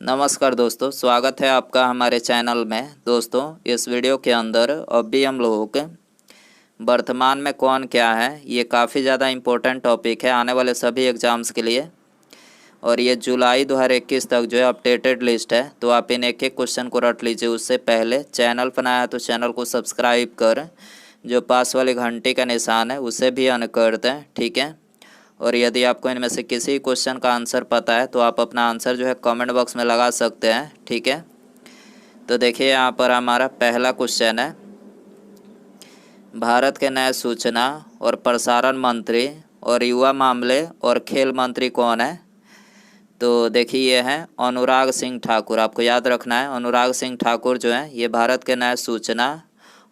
नमस्कार दोस्तों, स्वागत है आपका हमारे चैनल में। दोस्तों, इस वीडियो के अंदर अभी हम लोग वर्तमान में कौन क्या है, ये काफ़ी ज़्यादा इम्पोर्टेंट टॉपिक है आने वाले सभी एग्ज़ाम्स के लिए। और ये जुलाई 2021 तक जो है अपडेटेड लिस्ट है, तो आप इन एक एक क्वेश्चन को रट लीजिए। उससे पहले चैनल पर नया है तो चैनल को सब्सक्राइब कर जो पास वाली घंटी का निशान है उसे भी ऑन कर दें, ठीक है। और यदि आपको इनमें से किसी क्वेश्चन का आंसर पता है तो आप अपना आंसर जो है कमेंट बॉक्स में लगा सकते हैं, ठीक है। तो देखिए यहाँ पर हमारा पहला क्वेश्चन है, भारत के नए सूचना और प्रसारण मंत्री और युवा मामले और खेल मंत्री कौन है? तो देखिए ये हैं अनुराग सिंह ठाकुर। आपको याद रखना है, अनुराग सिंह ठाकुर जो हैं ये भारत के नए सूचना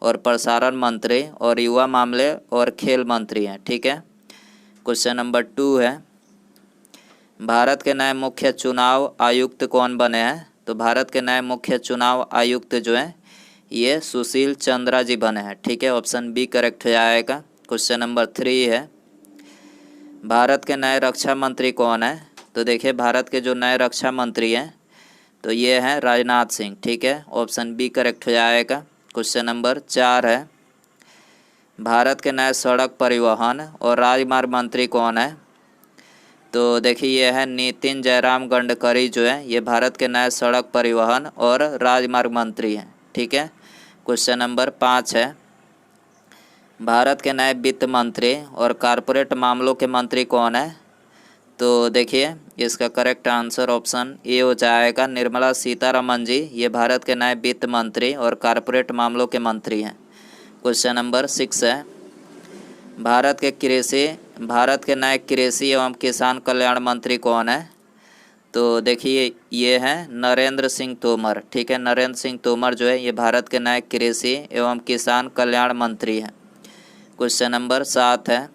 और प्रसारण मंत्री और युवा मामले और खेल मंत्री हैं, ठीक है। क्वेश्चन नंबर 2 है, भारत के नए मुख्य चुनाव आयुक्त कौन बने हैं? तो भारत के नए मुख्य चुनाव आयुक्त जो हैं ये सुशील चंद्रा जी बने हैं, ठीक है। ऑप्शन बी करेक्ट हो जाएगा। क्वेश्चन नंबर 3 है, भारत के नए रक्षा मंत्री कौन है? तो देखिए भारत के जो नए रक्षा मंत्री हैं तो ये हैं राजनाथ सिंह, ठीक है। ऑप्शन बी करेक्ट हो जाएगा। क्वेश्चन नंबर 4 है, भारत के नए सड़क परिवहन और राजमार्ग मंत्री कौन है? तो देखिए ये है नितिन जयराम गडकरी जो है ये भारत के नए सड़क परिवहन और राजमार्ग मंत्री हैं, ठीक है। क्वेश्चन नंबर 5 है, भारत के नए वित्त मंत्री और कॉरपोरेट मामलों के मंत्री कौन है? तो देखिए इसका करेक्ट आंसर ऑप्शन ए हो जाएगा, निर्मला सीतारमन जी ये भारत के नए वित्त मंत्री और कॉरपोरेट मामलों के मंत्री हैं। क्वेश्चन नंबर 6 है, भारत के नए कृषि एवं किसान कल्याण मंत्री कौन है? तो देखिए ये हैं नरेंद्र सिंह तोमर, ठीक है। नरेंद्र सिंह तोमर जो है ये भारत के नए कृषि एवं किसान कल्याण मंत्री हैं। क्वेश्चन नंबर 7 है,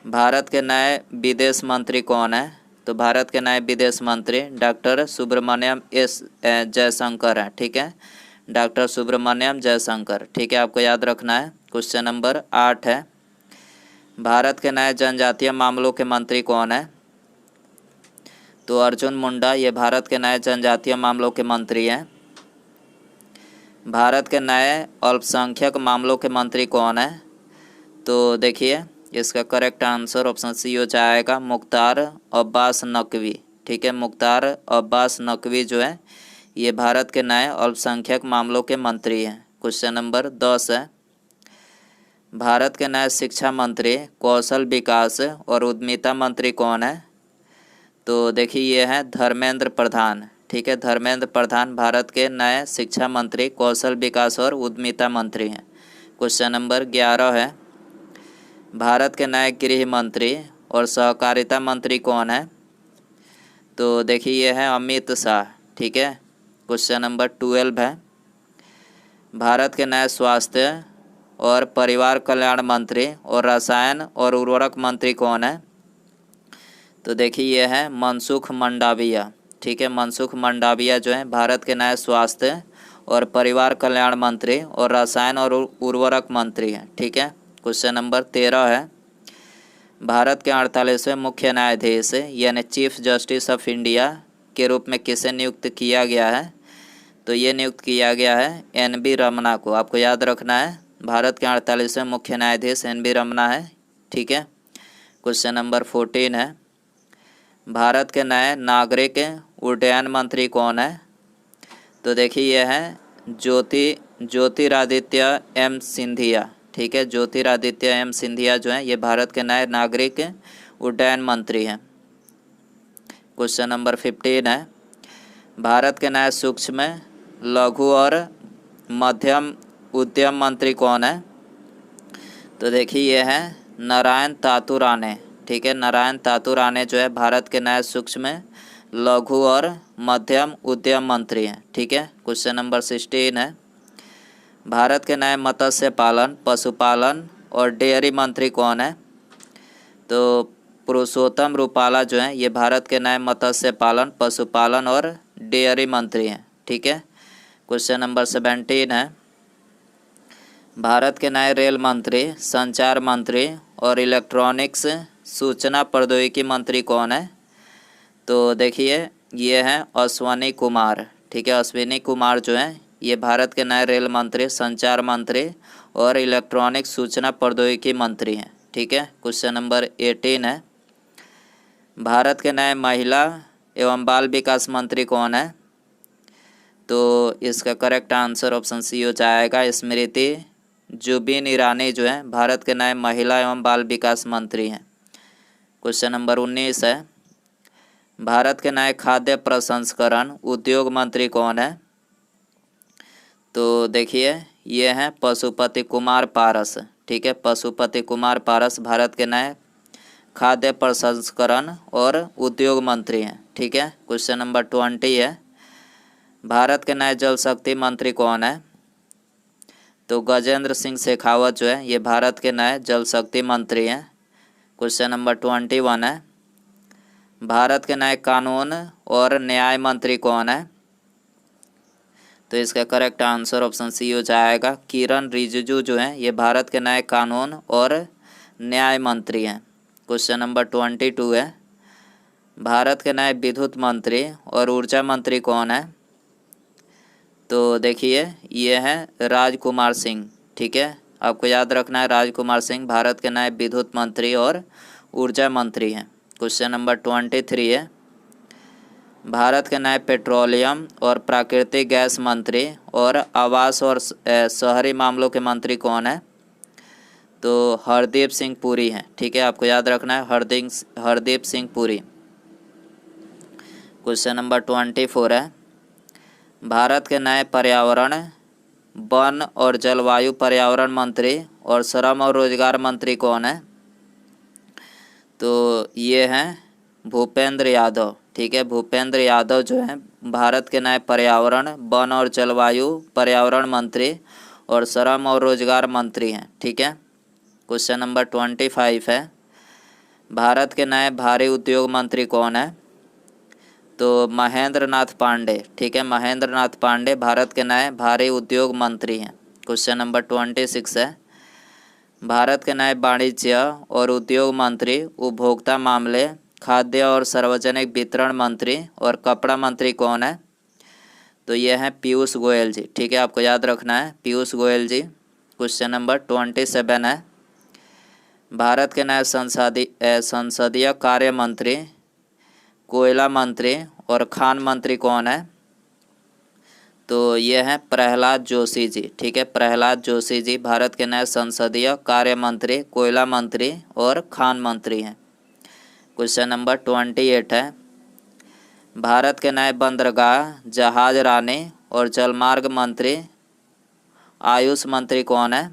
भारत के नए विदेश मंत्री कौन है? तो भारत के नए विदेश मंत्री डॉक्टर सुब्रमण्यम एस जयशंकर हैं, ठीक है। डॉक्टर सुब्रमण्यम जयशंकर, ठीक है, आपको याद रखना है। क्वेश्चन नंबर 8 है, भारत के नए जनजातीय मामलों के मंत्री कौन है? तो अर्जुन मुंडा ये भारत के नए जनजातीय मामलों के मंत्री हैं। भारत के नए अल्पसंख्यक मामलों के मंत्री कौन है? तो देखिए इसका करेक्ट आंसर ऑप्शन सी हो जाएगा, मुख्तार अब्बास नकवी, ठीक है। मुख्तार अब्बास नकवी जो है ये भारत के नए अल्पसंख्यक मामलों के मंत्री हैं। क्वेश्चन नंबर 10 है, भारत के नए शिक्षा मंत्री कौशल विकास और उद्यमिता मंत्री कौन है? तो देखिए ये है धर्मेंद्र प्रधान, ठीक है। धर्मेंद्र प्रधान भारत के नए शिक्षा मंत्री कौशल विकास और उद्यमिता मंत्री हैं। क्वेश्चन नंबर 11 है, भारत के नए गृह मंत्री और सहकारिता मंत्री कौन है? तो देखिए ये है अमित शाह, ठीक है। क्वेश्चन नंबर 12 है, भारत के नए स्वास्थ्य और परिवार कल्याण मंत्री और रसायन और उर्वरक मंत्री कौन है? तो देखिए ये है मनसुख मंडाविया, ठीक है। मनसुख मंडाविया जो है भारत के नए स्वास्थ्य और परिवार कल्याण मंत्री और रसायन और उर्वरक मंत्री हैं, ठीक है। क्वेश्चन नंबर 13 है, भारत के 48वें मुख्य न्यायाधीश यानी चीफ जस्टिस ऑफ इंडिया के रूप में किसे नियुक्त किया गया है? तो ये नियुक्त किया गया है NB रमना को। आपको याद रखना है, भारत के 48वें मुख्य न्यायाधीश NB रमना है, ठीक है। क्वेश्चन नंबर 14 है, भारत के नए नागरिक उड्डयन मंत्री कौन है? तो देखिए यह है ज्योतिरादित्य एम सिंधिया, ठीक है। ज्योतिरादित्य एम सिंधिया जो है ये भारत के नए नागरिक उड्डयन मंत्री हैं। क्वेश्चन नंबर 15 है, भारत के नए सूक्ष्म लघु और मध्यम उद्यम मंत्री कौन है? तो देखिए ये है नारायण तातुराने, ठीक है। नारायण तातुराने जो है भारत के नए सूक्ष्म लघु और मध्यम उद्यम मंत्री हैं, ठीक है। क्वेश्चन नंबर 16 है, भारत के नए मत्स्य पालन पशुपालन और डेयरी मंत्री कौन है? तो पुरुषोत्तम रूपाला जो है ये भारत के नए मत्स्य पालन पशुपालन और डेयरी मंत्री हैं, ठीक है। क्वेश्चन नंबर 17 है, भारत के नए रेल मंत्री संचार मंत्री और इलेक्ट्रॉनिक्स सूचना प्रौद्योगिकी मंत्री कौन है? तो देखिए ये हैं अश्वनी कुमार, ठीक है। अश्विनी कुमार जो हैं ये भारत के नए रेल मंत्री, संचार मंत्री और इलेक्ट्रॉनिक सूचना प्रौद्योगिकी मंत्री हैं, ठीक है। क्वेश्चन नंबर 18 है, भारत के नए महिला एवं बाल विकास मंत्री कौन है? तो इसका करेक्ट आंसर ऑप्शन सी हो जाएगा, स्मृति जुबिन ईरानी जो है भारत के नए महिला एवं बाल विकास मंत्री हैं। क्वेश्चन नंबर 19 है, भारत के नए खाद्य प्रसंस्करण उद्योग मंत्री कौन है? तो देखिए ये हैं पशुपति कुमार पारस, ठीक है। पशुपति कुमार पारस भारत के नए खाद्य प्रसंस्करण और उद्योग मंत्री हैं, ठीक है। क्वेश्चन नंबर 20 है, भारत के नए जल शक्ति मंत्री कौन है? तो गजेंद्र सिंह शेखावत जो है ये भारत के नए जल शक्ति मंत्री हैं। क्वेश्चन नंबर 21 है, भारत के नए कानून और न्याय मंत्री कौन है? तो इसका करेक्ट आंसर ऑप्शन सी हो जाएगा, किरण रिजिजू जो हैं ये भारत के नए कानून और न्याय मंत्री हैं। क्वेश्चन नंबर 22 है, भारत के नए विद्युत मंत्री और ऊर्जा मंत्री कौन है? तो देखिए ये हैं राजकुमार सिंह, ठीक है। आपको याद रखना है राजकुमार सिंह भारत के नए विद्युत मंत्री और ऊर्जा मंत्री हैं। क्वेश्चन नंबर 23 है, भारत के नए पेट्रोलियम और प्राकृतिक गैस मंत्री और आवास और शहरी मामलों के मंत्री कौन है? तो हरदीप सिंह पुरी हैं, ठीक है। आपको याद रखना है हरदीप सिंह पुरी। क्वेश्चन नंबर 24 है, भारत के नए पर्यावरण, वन और जलवायु पर्यावरण मंत्री और श्रम और रोजगार मंत्री कौन है? तो ये हैं भूपेंद्र यादव, ठीक है। भूपेंद्र यादव जो हैं भारत के नए पर्यावरण, वन और जलवायु पर्यावरण मंत्री और श्रम और रोजगार मंत्री हैं, ठीक है। क्वेश्चन नंबर 25 है, भारत के नए भारी उद्योग मंत्री कौन है? तो महेंद्र नाथ पांडे, ठीक है। महेंद्र नाथ पांडे भारत के नए भारी उद्योग मंत्री हैं। क्वेश्चन नंबर 26 है, भारत के नए वाणिज्य और उद्योग मंत्री, उपभोक्ता मामले, खाद्य और सार्वजनिक वितरण मंत्री और कपड़ा मंत्री कौन है? तो ये हैं पीयूष गोयल जी, ठीक है। आपको याद रखना है पीयूष गोयल जी। क्वेश्चन नंबर 27 है, भारत के नए संसदीय कार्य मंत्री, कोयला मंत्री और खान मंत्री कौन है? तो ये हैं प्रहलाद जोशी जी, ठीक है। प्रहलाद जोशी जी भारत के नए संसदीय कार्य मंत्री, कोयला मंत्री और खान मंत्री हैं। क्वेश्चन नंबर 28 है, भारत के नए बंदरगाह, जहाज रानी और जलमार्ग मंत्री, आयुष मंत्री कौन है?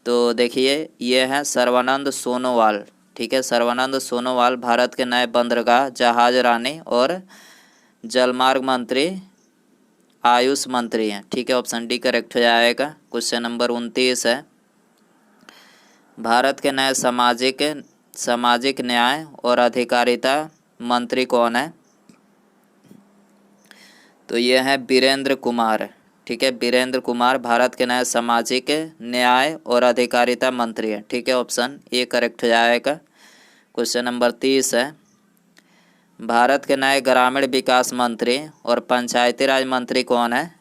तो देखिए ये हैं सर्बानंद सोनोवाल, ठीक है। सर्बानंद सोनोवाल भारत के नए बंदरगाह, जहाज रानी और जलमार्ग मंत्री, आयुष मंत्री हैं, ठीक है। ऑप्शन डी करेक्ट हो जाएगा। क्वेश्चन नंबर 29 है, भारत के नए सामाजिक न्याय और अधिकारिता मंत्री कौन है? तो ये है वीरेंद्र कुमार, ठीक है। वीरेंद्र कुमार भारत के नए सामाजिक न्याय और अधिकारिता मंत्री है, ठीक है। ऑप्शन ए करेक्ट हो जाएगा। क्वेश्चन नंबर 30 है, भारत के नए ग्रामीण विकास मंत्री और पंचायती राज मंत्री कौन है?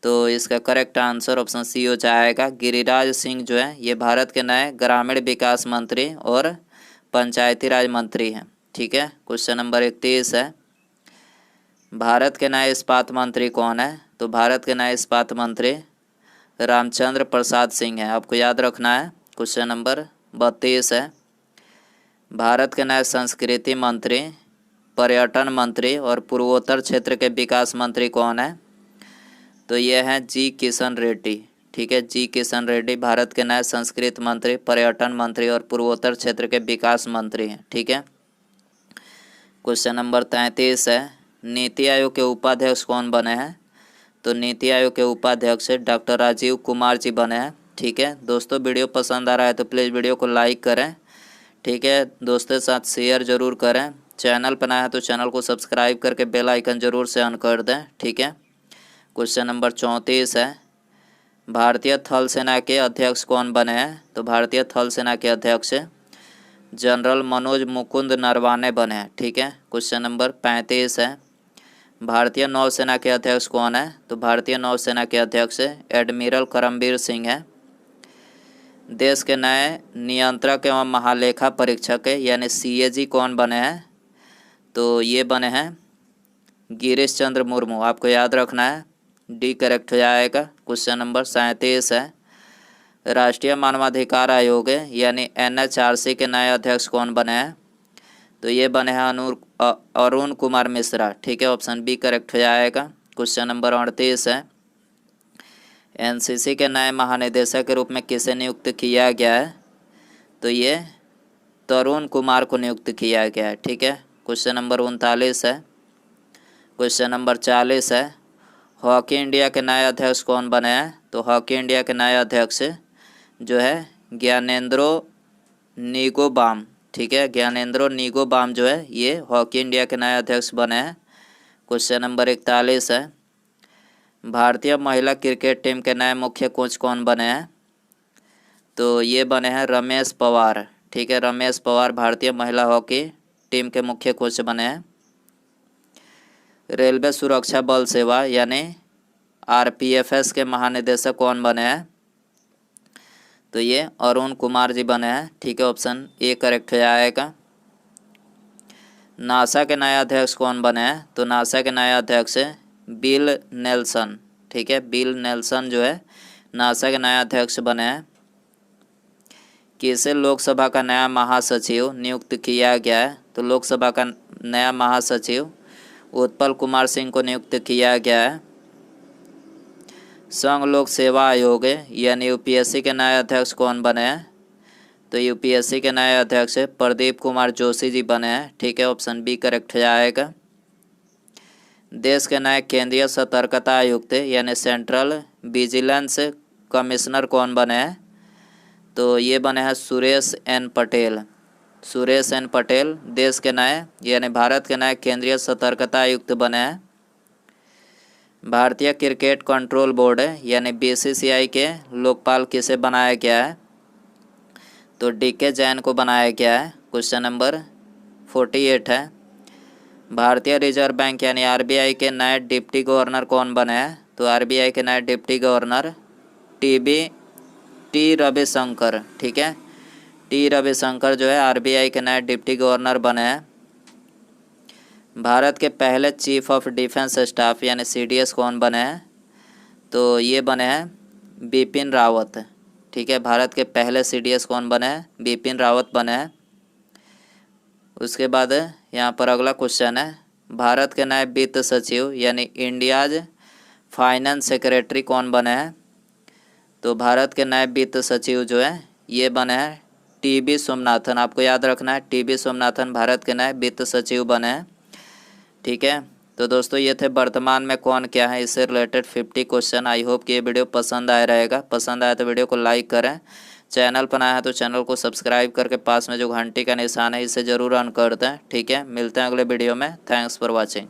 तो इसका करेक्ट आंसर ऑप्शन सी हो जाएगा, गिरिराज सिंह जो है ये भारत के नए ग्रामीण विकास मंत्री और पंचायती राज मंत्री हैं, ठीक है। क्वेश्चन नंबर 31 है, भारत के नए इस्पात मंत्री कौन है? तो भारत के नए इस्पात मंत्री रामचंद्र प्रसाद सिंह हैं, आपको याद रखना है। क्वेश्चन नंबर 32 है, भारत के नए संस्कृति मंत्री, पर्यटन मंत्री और पूर्वोत्तर क्षेत्र के विकास मंत्री कौन है? तो ये हैं जी किशन रेड्डी, ठीक है। जी किशन रेड्डी भारत के नए संस्कृति मंत्री, पर्यटन मंत्री और पूर्वोत्तर क्षेत्र के विकास मंत्री हैं, ठीक है। क्वेश्चन नंबर 33 है, नीति आयोग के उपाध्यक्ष कौन बने हैं? तो नीति आयोग के उपाध्यक्ष डॉक्टर राजीव कुमार जी बने हैं, ठीक है। दोस्तों वीडियो पसंद आ रहा है तो प्लीज़ वीडियो को लाइक करें, ठीक है। दोस्तों के साथ शेयर ज़रूर करें, चैनल पर नया है तो चैनल को सब्सक्राइब करके बेल आइकन ज़रूर से ऑन कर दें, ठीक है। क्वेश्चन नंबर 34 है, भारतीय थल सेना के अध्यक्ष कौन बने हैं? तो भारतीय थल सेना के अध्यक्ष जनरल मनोज मुकुंद नरवाने बने हैं। ठीक है, क्वेश्चन नंबर 35 है, भारतीय नौसेना के अध्यक्ष कौन है? तो भारतीय नौसेना के अध्यक्ष एडमिरल करमबीर सिंह है। देश के नए नियंत्रक एवं महालेखा परीक्षक यानी CAG कौन बने हैं? तो ये बने हैं गिरीश चंद्र मुर्मू। आपको याद रखना है, डी करेक्ट हो जाएगा। क्वेश्चन नंबर 37 है, राष्ट्रीय मानवाधिकार आयोग यानी NHRC के नए अध्यक्ष कौन बने हैं? तो ये बने हैं अरुण कुमार मिश्रा। ठीक है, ऑप्शन बी करेक्ट हो जाएगा। क्वेश्चन नंबर 38 है, NCC के नए महानिदेशक के रूप में किसे नियुक्त किया गया है? तो ये तरुण कुमार को नियुक्त किया गया है। ठीक है, क्वेश्चन नंबर 39 है। क्वेश्चन नंबर 40 है, हॉकी इंडिया के नए अध्यक्ष कौन बने हैं? तो हॉकी इंडिया के नए अध्यक्ष जो है ज्ञानेंद्रो निगोबाम। ठीक है, ज्ञानेंद्रो निगोबाम जो है ये हॉकी इंडिया के नए अध्यक्ष बने हैं। क्वेश्चन नंबर 41 है, भारतीय महिला क्रिकेट टीम के नए मुख्य कोच कौन बने हैं? तो ये बने हैं रमेश पवार। ठीक है, रमेश पवार भारतीय महिला हॉकी टीम के मुख्य कोच बने हैं। रेलवे सुरक्षा बल सेवा यानी RPFS के महानिदेशक कौन बने हैं? तो ये अरुण कुमार जी बने हैं। ठीक है, ऑप्शन ए करेक्ट हो जाएगा। नासा के नए अध्यक्ष कौन बने हैं? तो नासा के नए अध्यक्ष बिल नेल्सन। ठीक है, बिल नेल्सन जो है नासा के नए अध्यक्ष बने हैं। किसे लोकसभा का नया महासचिव नियुक्त किया गया है? तो लोकसभा का नया महासचिव उत्पल कुमार सिंह को नियुक्त किया गया है। संघ लोक सेवा आयोग यानी UPSC के नए अध्यक्ष कौन बने हैं? तो UPSC के नए अध्यक्ष प्रदीप कुमार जोशी जी बने हैं। ठीक है, ऑप्शन बी करेक्ट हो जाएगा। देश के नए केंद्रीय सतर्कता आयुक्त यानी सेंट्रल विजिलेंस कमिश्नर कौन बने हैं? तो ये बने हैं सुरेश एन पटेल। सुरेश एन पटेल देश के नए यानी भारत के नए केंद्रीय सतर्कता आयुक्त बने हैं। भारतीय क्रिकेट कंट्रोल बोर्ड यानी BCCI के लोकपाल किसे बनाया गया है? तो DK जैन को बनाया गया है। क्वेश्चन नंबर 48 है, भारतीय रिजर्व बैंक यानी RBI के नए डिप्टी गवर्नर कौन बने हैं? तो RBI के नए डिप्टी गवर्नर टी रविशंकर। ठीक है, टी रविशंकर जो है RBI के नए डिप्टी गवर्नर बने हैं। भारत के पहले चीफ ऑफ डिफेंस स्टाफ यानी CDS कौन बने हैं? तो ये बने हैं बिपिन रावत। ठीक है, भारत के पहले CDS कौन बने हैं? बिपिन रावत बने हैं। उसके बाद यहाँ पर अगला क्वेश्चन है, भारत के नए वित्त सचिव यानी इंडियाज फाइनेंस सेक्रेटरी कौन बने हैं? तो भारत के नए वित्त सचिव जो है ये बने हैं TB सोमनाथन। आपको याद रखना है, TB सोमनाथन भारत के नए वित्त सचिव बने हैं। ठीक है, तो दोस्तों ये थे वर्तमान में कौन क्या है इससे रिलेटेड 50 क्वेश्चन। आई होप कि ये वीडियो पसंद आया रहेगा। पसंद आया तो वीडियो को लाइक करें, चैनल पर आया है तो चैनल को सब्सक्राइब करके पास में जो घंटी का निशान है इसे ज़रूर ऑन कर दें। ठीक है, मिलते हैं अगले वीडियो में। Thanks for watching.